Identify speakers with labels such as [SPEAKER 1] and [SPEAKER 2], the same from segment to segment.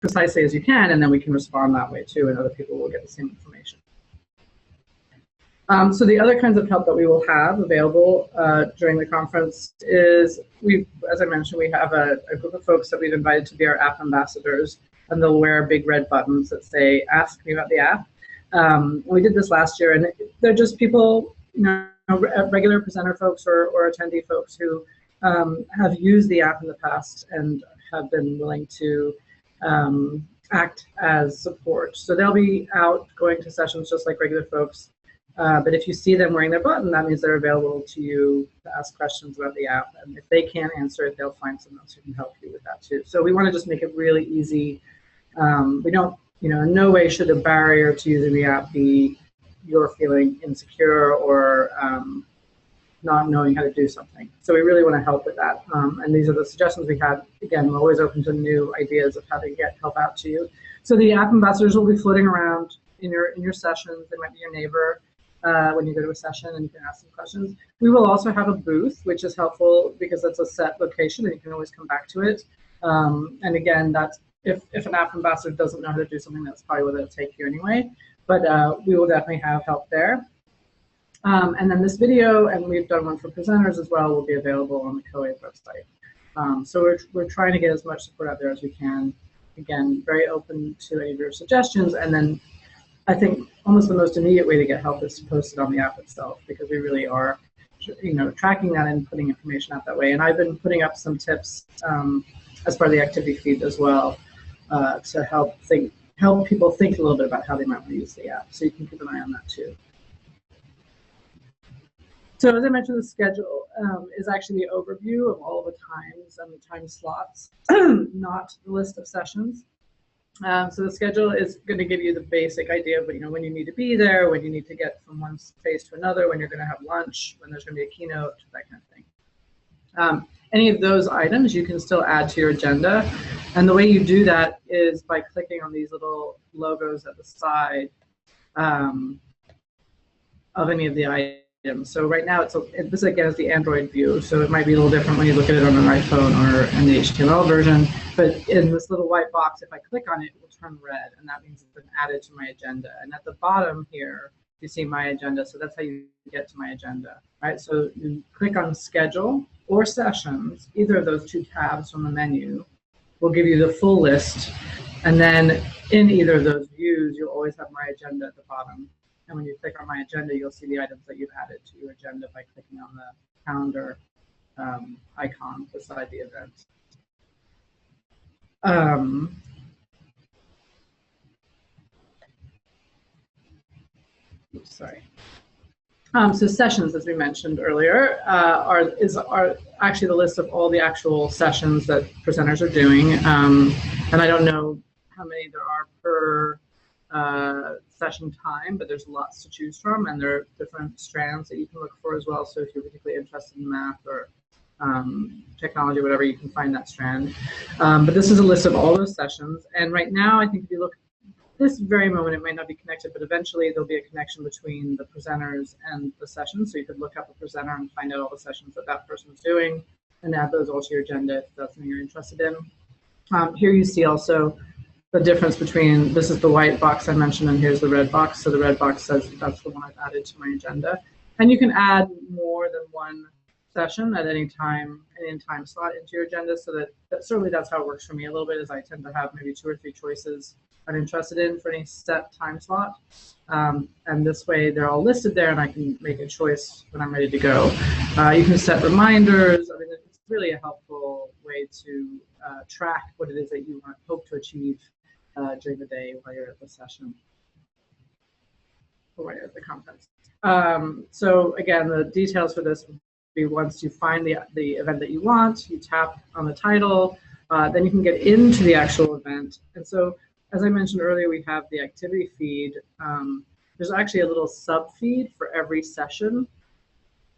[SPEAKER 1] precisely as you can, and then we can respond that way too, and other people will get the same information. So the other kinds of help that we will have available during the conference is, as I mentioned, we have a group of folks that we've invited to be our app ambassadors, and they'll wear big red buttons that say, "Ask me about the app." We did this last year, and they're just people, regular presenter folks or attendee folks who have used the app in the past and have been willing to act as support. So they'll be out going to sessions just like regular folks. But if you see them wearing their button, that means they're available to you to ask questions about the app. And if they can't answer it, they'll find someone else who can help you with that too. So we want to just make it really easy. We don't, in no way should a barrier to using the app be you're feeling insecure or not knowing how to do something. So we really want to help with that. And these are the suggestions we have. Again, we're always open to new ideas of how to get help out to you. So the app ambassadors will be floating around in your sessions. They might be your neighbor when you go to a session, and you can ask them questions. We will also have a booth, which is helpful because it's a set location and you can always come back to it. And again, that's if an app ambassador doesn't know how to do something, that's probably what it'll take you anyway. But we will definitely have help there. And then this video, and we've done one for presenters as well, will be available on the COAID website. So we're trying to get as much support out there as we can. Again, very open to any of your suggestions. And then I think almost the most immediate way to get help is to post it on the app itself, because we really are, tracking that and putting information out that way. And I've been putting up some tips as part of the activity feed as well to help people think a little bit about how they might want to use the app. So you can keep an eye on that too. So as I mentioned, the schedule is actually the overview of all the times and the time slots, not the list of sessions. So the schedule is going to give you the basic idea of when you need to be there, when you need to get from one space to another, when you're going to have lunch, when there's going to be a keynote, that kind of thing. Any of those items you can still add to your agenda. And the way you do that is by clicking on these little logos at the side of any of the items. So right now, this again is the Android view, so it might be a little different when you look at it on an iPhone or in the HTML version. But in this little white box, if I click on it, it will turn red, and that means it's been added to my agenda. And at the bottom here, you see my agenda, so that's how you get to my agenda, right? So you click on Schedule or Sessions, either of those two tabs from the menu will give you the full list, and then in either of those views, you'll always have my agenda at the bottom. And when you click on my agenda, you'll see the items that you've added to your agenda by clicking on the calendar icon beside the event. Oops, sorry. So sessions, as we mentioned earlier, are actually the list of all the actual sessions that presenters are doing. And I don't know how many there are per session time, but there's lots to choose from, and there are different strands that you can look for as well. So if you're particularly interested in math or technology, whatever, you can find that strand. But this is a list of all those sessions. And right now, I think if you look this very moment, it might not be connected, but eventually there'll be a connection between the presenters and the sessions. So you could look up a presenter and find out all the sessions that that person's doing and add those all to your agenda if that's something you're interested in. Here you see also the difference between, this is the white box I mentioned, and here's the red box. So the red box says that's the one I've added to my agenda. And you can add more than one session at any time slot into your agenda. So that certainly that's how it works for me a little bit, is I tend to have maybe 2 or 3 choices I'm interested in for any set time slot. And this way they're all listed there, and I can make a choice when I'm ready to go. You can set reminders. I mean, it's really a helpful way to track what it is that you hope to achieve during the day while you're at the session or while you're at the conference. So again, the details for this would be, once you find the event that you want, you tap on the title, then you can get into the actual event. And so, as I mentioned earlier, we have the activity feed. There's actually a little sub feed for every session.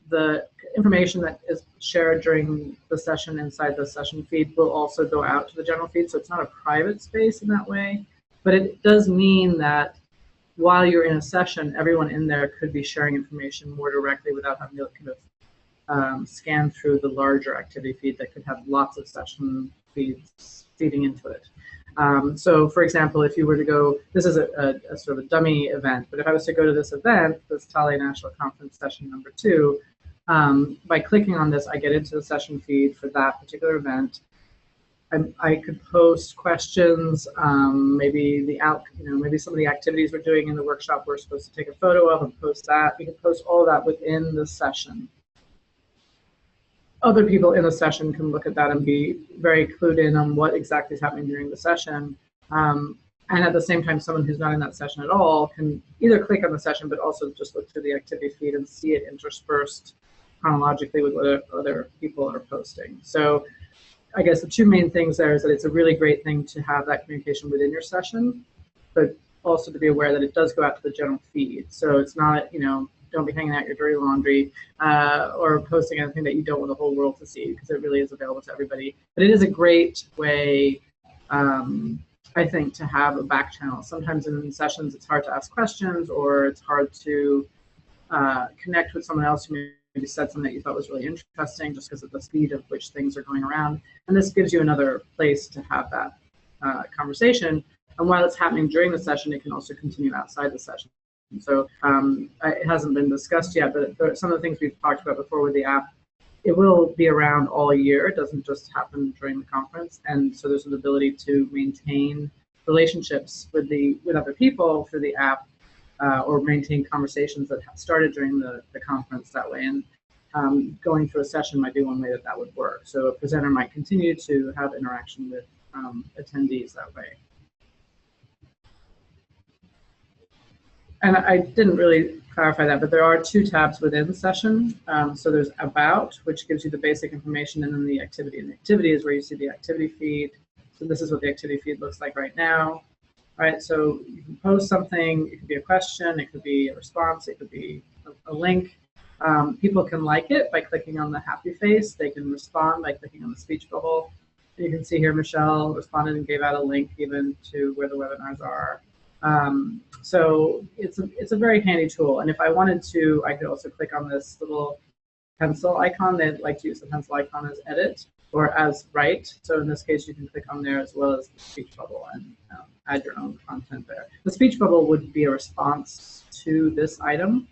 [SPEAKER 1] The information that is shared during the session inside the session feed will also go out to the general feed, so it's not a private space in that way, but it does mean that while you're in a session, everyone in there could be sharing information more directly without having to kind of scan through the larger activity feed that could have lots of session feeds feeding into it. So for example, if you were to go, this is a sort of a dummy event, but if I was to go to this event, this Talia National Conference session number 2, by clicking on this, I get into the session feed for that particular event. I could post questions, maybe maybe some of the activities we're doing in the workshop we're supposed to take a photo of and post that. You can post all that within the session. Other people in the session can look at that and be very clued in on what exactly is happening during the session. And at the same time, someone who's not in that session at all can either click on the session, but also just look through the activity feed and see it interspersed chronologically with what other people are posting. So I guess the two main things there is that it's a really great thing to have that communication within your session, but also to be aware that it does go out to the general feed. So it's not, don't be hanging out your dirty laundry or posting anything that you don't want the whole world to see, because it really is available to everybody. But it is a great way, I think, to have a back channel. Sometimes in sessions it's hard to ask questions, or it's hard to connect with someone else who maybe said something that you thought was really interesting just because of the speed of which things are going around. And this gives you another place to have that conversation. And while it's happening during the session, it can also continue outside the session. So it hasn't been discussed yet, but some of the things we've talked about before with the app, it will be around all year. It doesn't just happen during the conference. And so there's an ability to maintain relationships with other people through the app, or maintain conversations that started during the conference that way. And going through a session might be one way that would work. So a presenter might continue to have interaction with attendees that way. And I didn't really clarify that, but there are 2 tabs within the session. So there's About, which gives you the basic information, and then the Activity. And the Activity is where you see the activity feed. So this is what the activity feed looks like right now. All right, so you can post something. It could be a question, it could be a response, it could be a link. People can like it by clicking on the happy face. They can respond by clicking on the speech bubble. You can see here Michelle responded and gave out a link even to where the webinars are. So it's a very handy tool. And if I wanted to, I could also click on this little pencil icon. They'd like to use the pencil icon as edit or as write. So in this case, you can click on there as well as the speech bubble and add your own content there. The speech bubble would be a response to this item,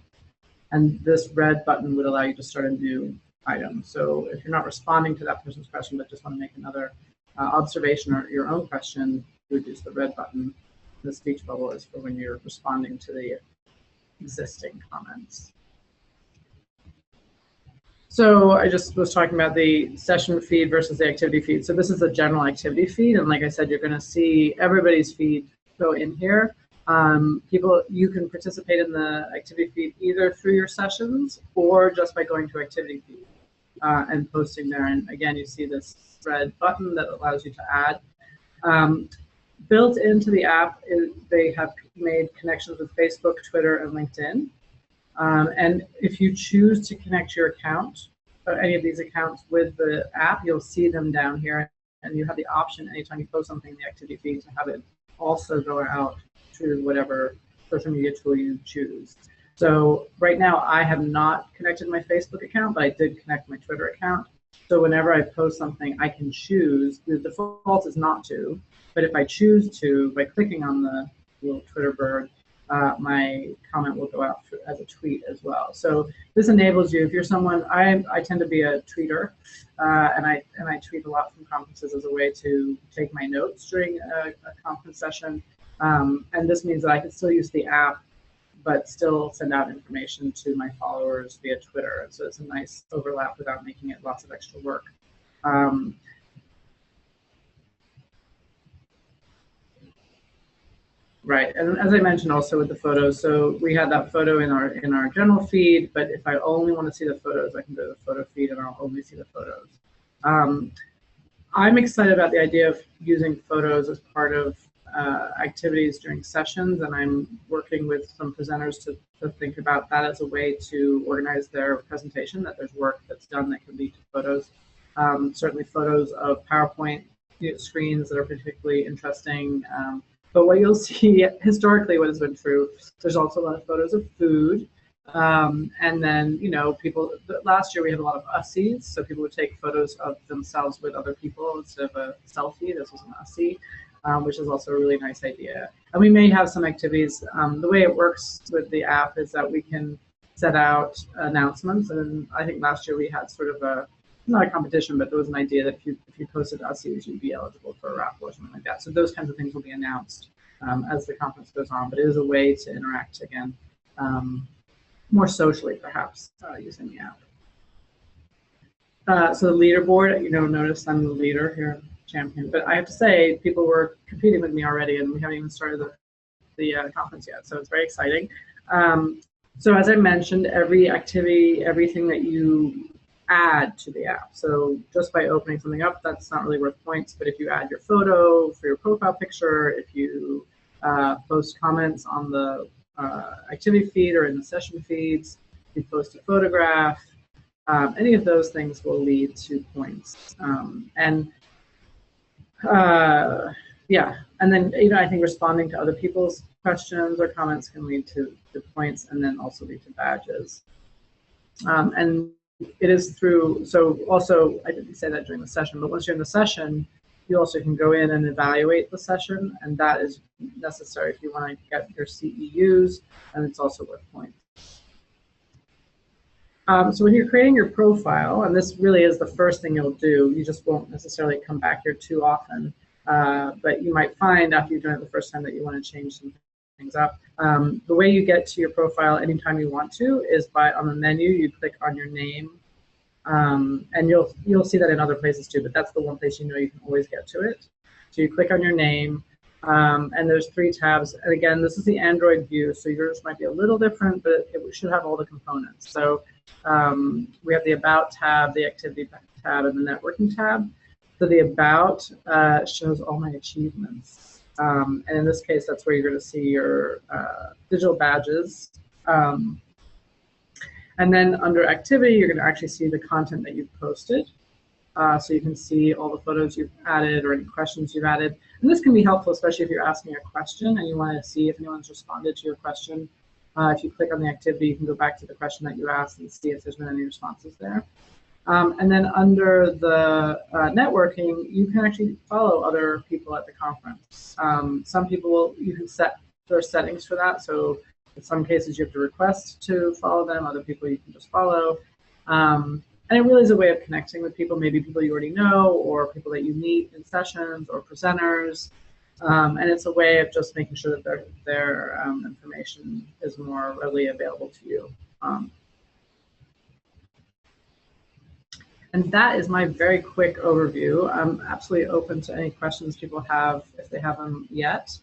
[SPEAKER 1] and this red button would allow you to start a new item. So if you're not responding to that person's question, but just want to make another observation or your own question, you would use the red button. The speech bubble is for when you're responding to the existing comments. So I just was talking about the session feed versus the activity feed. So this is the general activity feed, and like I said, you're going to see everybody's feed go in here. You can participate in the activity feed either through your sessions or just by going to activity feed and posting there. And again, you see this red button that allows you to add. Built into the app, they have made connections with Facebook, Twitter, and LinkedIn. And if you choose to connect your account, or any of these accounts with the app, you'll see them down here. And you have the option anytime you post something in the activity feed to have it also go out to whatever social media tool you choose. So right now, I have not connected my Facebook account, but I did connect my Twitter account. So whenever I post something, I can choose. The default is not to, but if I choose to, by clicking on the little Twitter bird, my comment will go out as a tweet as well. So this enables you, if you're someone, I tend to be a tweeter, and I tweet a lot from conferences as a way to take my notes during a conference session. And this means that I can still use the app, but still send out information to my followers via Twitter. And so it's a nice overlap without making it lots of extra work. Right, and as I mentioned also with the photos, so we had that photo in our general feed, but if I only want to see the photos, I can go to the photo feed and I'll only see the photos. I'm excited about the idea of using photos as part of activities during sessions, and I'm working with some presenters to think about that as a way to organize their presentation, that there's work that's done that can lead to photos. Certainly photos of PowerPoint screens that are particularly interesting. But what you'll see historically, what has been true, there's also a lot of photos of food. And then, people, last year we had a lot of ussies, so people would take photos of themselves with other people instead of a selfie. This was an ussie. which is also a really nice idea. And we may have some activities. The way it works with the app is that we can set out announcements. And I think last year we had sort of not a competition, but there was an idea that if you posted USIs, you'd be eligible for a raffle or something like that. So those kinds of things will be announced as the conference goes on. But it is a way to interact again, more socially perhaps, using the app. So the leaderboard, notice I'm the leader here, champion. But I have to say, people were competing with me already, and we haven't even started the conference yet. So it's very exciting. So as I mentioned, every activity, everything that you add to the app. So just by opening something up, that's not really worth points. But if you add your photo for your profile picture, if you post comments on the activity feed or in the session feeds, if you post a photograph, any of those things will lead to points. Yeah, and then I think responding to other people's questions or comments can lead to points, and then also lead to badges. And it is through, so also, I didn't say that during the session, but once you're in the session, you also can go in and evaluate the session, and that is necessary if you want to get your CEUs, and it's also worth points. So when you're creating your profile, and this really is the first thing you'll do, you just won't necessarily come back here too often, but you might find after you've done it the first time that you want to change some things up. The way you get to your profile anytime you want to is on the menu, you click on your name, and you'll see that in other places too, but that's the one place you can always get to it. So you click on your name, and there's 3 tabs. And again, this is the Android view, so yours might be a little different, but it should have all the components. So we have the About tab, the Activity tab, and the Networking tab. So the About shows all my achievements. And in this case, that's where you're going to see your digital badges. And then under Activity, you're going to actually see the content that you've posted. So you can see all the photos you've added or any questions you've added. And this can be helpful, especially if you're asking a question and you want to see if anyone's responded to your question. If you click on the activity, you can go back to the question that you asked and see if there's been any responses there. And then under the networking, you can actually follow other people at the conference. Some people, you can set their settings for that. So in some cases, you have to request to follow them. Other people you can just follow. And it really is a way of connecting with people, maybe people you already know, or people that you meet in sessions, or presenters. And it's a way of just making sure that their information is more readily available to you. And that is my very quick overview. I'm absolutely open to any questions people have if they have them yet.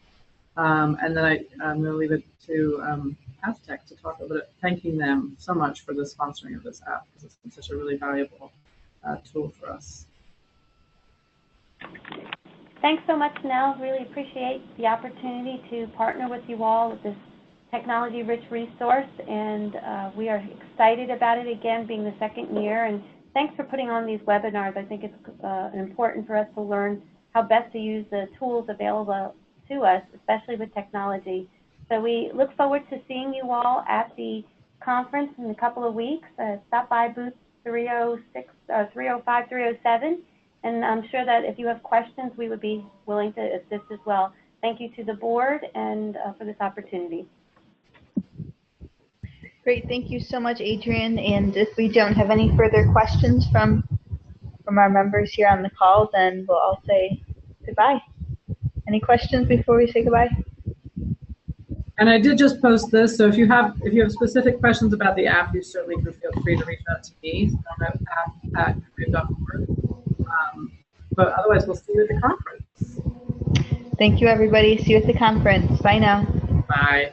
[SPEAKER 1] And then I'm going to leave it to Aztec to talk about it, thanking them so much for the sponsoring of this app, because it's been such a really valuable tool for us.
[SPEAKER 2] Thanks so much, Nell. Really appreciate the opportunity to partner with you all with this technology-rich resource, and we are excited about it again being the 2nd year. And thanks for putting on these webinars. I think it's important for us to learn how best to use the tools available to us, especially with technology. So we look forward to seeing you all at the conference in a couple of weeks. Stop by booth 306, 305, 307, and I'm sure that if you have questions, we would be willing to assist as well. Thank you to the board and for this opportunity.
[SPEAKER 3] Great, thank you so much, Adrienne. And if we don't have any further questions from our members here on the call, then we'll all say goodbye. Any questions before we say goodbye?
[SPEAKER 1] And I did just post this, so if you have specific questions about the app, you certainly can feel free to reach out to me at career.org. But otherwise, we'll see you at the conference.
[SPEAKER 3] Thank you, everybody. See you at the conference. Bye now.
[SPEAKER 1] Bye.